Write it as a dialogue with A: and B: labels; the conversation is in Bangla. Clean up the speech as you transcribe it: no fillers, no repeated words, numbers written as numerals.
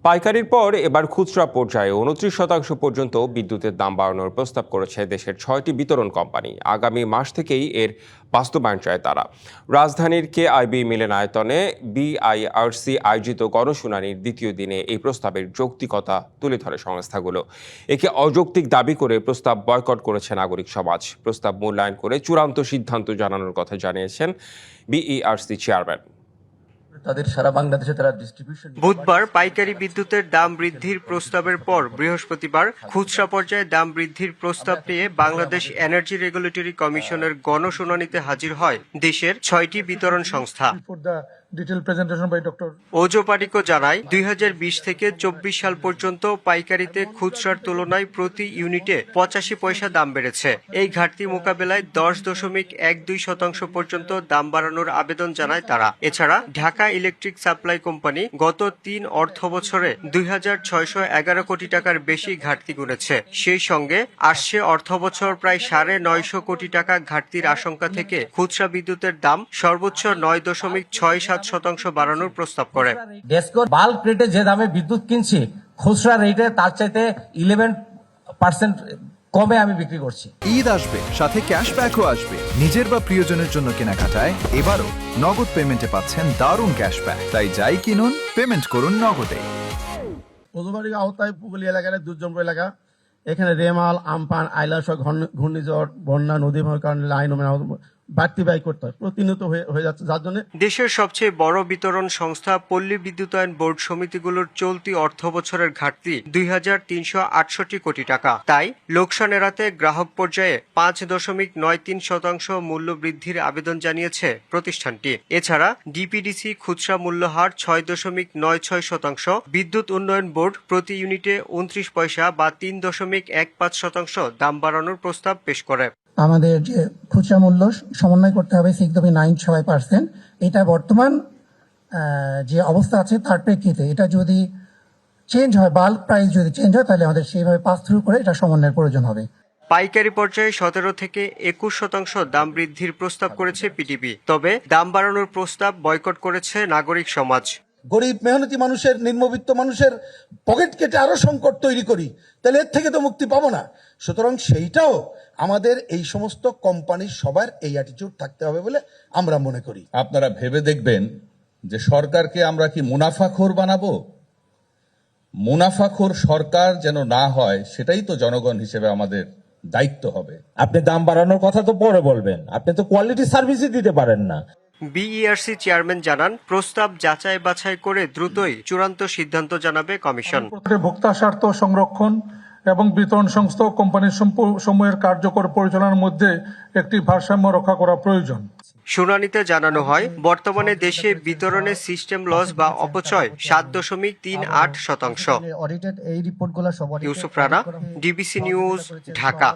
A: পাইকারির পর এবার খুচরা পর্যায়ে 29% পর্যন্ত বিদ্যুতের দাম বাড়ানোর প্রস্তাব করেছে দেশের 6টি বিতরণ কোম্পানি। আগামী মাস থেকেই এর বাস্তবায়ন চায় তারা। রাজধানীর কেআইবি মিলনায়তনে বিআইআরসি আয়োজিত গণশুনানির দ্বিতীয় দিনে এই প্রস্তাবের যৌক্তিকতা তুলে ধরে সংস্থাগুলো। একে অযৌক্তিক দাবি করে প্রস্তাব বয়কট করেছে নাগরিক সমাজ। প্রস্তাব মূল্যায়ন করে চূড়ান্ত সিদ্ধান্ত জানানোর কথা জানিয়েছেন বিইআরসি চেয়ারম্যান।
B: বুধবার পাইকারি বিদ্যুতের দাম বৃদ্ধির প্রস্তাবের পর বৃহস্পতিবার খুচরা পর্যায়ে দাম বৃদ্ধির প্রস্তাব নিয়ে বাংলাদেশ এনার্জি রেগুলেটরি কমিশনের গণশুনানিতে হাজির হয় দেশের 6টি বিতরণ সংস্থা। ওজো পারিকো জানায়, 2020 থেকে 24 সাল পর্যন্ত পাইকারিতে খুচরার তুলনায় প্রতি ইউনিটে 85 পয়সা দাম বেড়েছে। এই ঘাটতি মোকাবেলায় 10.12% পর্যন্ত দাম বাড়ানোর আবেদন জানায় তারা। এছাড়া ঢাকা ইলেকট্রিক সাপ্লাই কোম্পানি গত 3 অর্থ বছরে 2611 কোটি টাকার বেশি ঘাটতি গুনেছে। সেই সঙ্গে আসছে অর্থ বছর প্রায় 950 কোটি টাকা ঘাটতির আশঙ্কা থেকে খুচরা বিদ্যুতের দাম সর্বোচ্চ 9.67% বাড়ানোর প্রস্তাব করে।
C: ডেসকোর বাল্ক রেটে যে দামে বিদ্যুৎ কিনছি, খুচরা রেটে তার চাইতে 11% কমে আমি বিক্রি করছি।
D: ঈদ আসবে, সাথে ক্যাশব্যাকও আসবে। নিজের বা প্রিয়জনের জন্য কেনাকাটায় এবারও নগদ পেমেন্টে পাচ্ছেন দারুণ ক্যাশব্যাক। তাই যাই কিনুন, পেমেন্ট করুন নগদে।
E: ওজোবাড়ির আওতায় পুগলি এলাকার দুর্গম এলাকা, এখানে রেমাল, আমপান, আইলাস, ঘূর্ণিঝড়, বন্যা, নদী ভাঙার কারণে লাইন বাড়তি ব্যয় করতে হয়, প্রতিনিয়ত হয়ে যাচ্ছে, যার জন্য
B: দেশের সবচেয়ে বড় বিতরণ সংস্থা পল্লী বিদ্যুতায়ন বোর্ড সমিতিগুলোর চলতি অর্থ বছরের ঘাটতি 2368 কোটি টাকা। তাই লোকসান এড়াতে গ্রাহক পর্যায়ে 5.93% মূল্য বৃদ্ধির আবেদন জানিয়েছে প্রতিষ্ঠানটি। এছাড়া ডিপিডিসি খুচরা মূল্যহার 6.96%, বিদ্যুৎ উন্নয়ন বোর্ড প্রতি ইউনিটে 29 পয়সা বা 3.15% দাম বাড়ানোর প্রস্তাব পেশ করে।
F: আমাদের যে খুচরা মূল্য সমন্বয় করতে হবে 6.96%, এটা বর্তমান যে অবস্থা আছে তার প্রেক্ষিতে এটা যদি চেঞ্জ হয়, বাল্ক প্রাইস যদি চেঞ্জ হয়, তাহলে আমাদের সেইভাবে পাস থ্রু করে এটা সমন্বয়ের প্রয়োজন হবে।
B: পাইকারি পর্যায়ে 17 থেকে 21% দাম বৃদ্ধির প্রস্তাব করেছে পিডিবি। তবে দাম বাড়ানোর প্রস্তাব বয়কট করেছে নাগরিক সমাজ।
E: গরিব মেহনতি মানুষের, নিম্নবিত্ত মানুষের পকেট কেটে আরো সংকট তৈরি করি, তাহলে এর থেকে তো মুক্তি পাবো না। সুতরাং সেইটাও আমাদের এই সমস্ত কোম্পানির সবার এই অ্যাটিটিউড থাকতে হবে বলে আমরা মনে করি।
G: আপনারা ভেবে দেখবেন যে সরকারকে আমরা কি মুনাফাখোর বানাবো? মুনাফাখোর সরকার যেন না হয়, সেটাই তো জনগণ হিসেবে আমাদের দায়িত্ব হবে।
C: আপনি দাম বাড়ানোর কথা তো পরে বলবেন, আপনি তো কোয়ালিটি সার্ভিসই দিতে পারেন না।
B: বিইআরসি চেয়ারম্যান জানান, প্রস্তাব যাচাই বাছাই করে দ্রুতই চূড়ান্ত সিদ্ধান্ত জানাবে কমিশন।
H: ভোক্তা স্বার্থ সংরক্ষণ এবং বিতরণ সংস্থা ও কোম্পানি সমূহের কার্যকর পরিচালনার মধ্যে একটি ভারসাম্য রক্ষা করা প্রয়োজন।
B: শুনানিতে জানানো হয়, বর্তমানে দেশে বিতরণের সিস্টেম লস বা অপচয় 7.38%। Yusuf Rana, DBC news, Dhaka.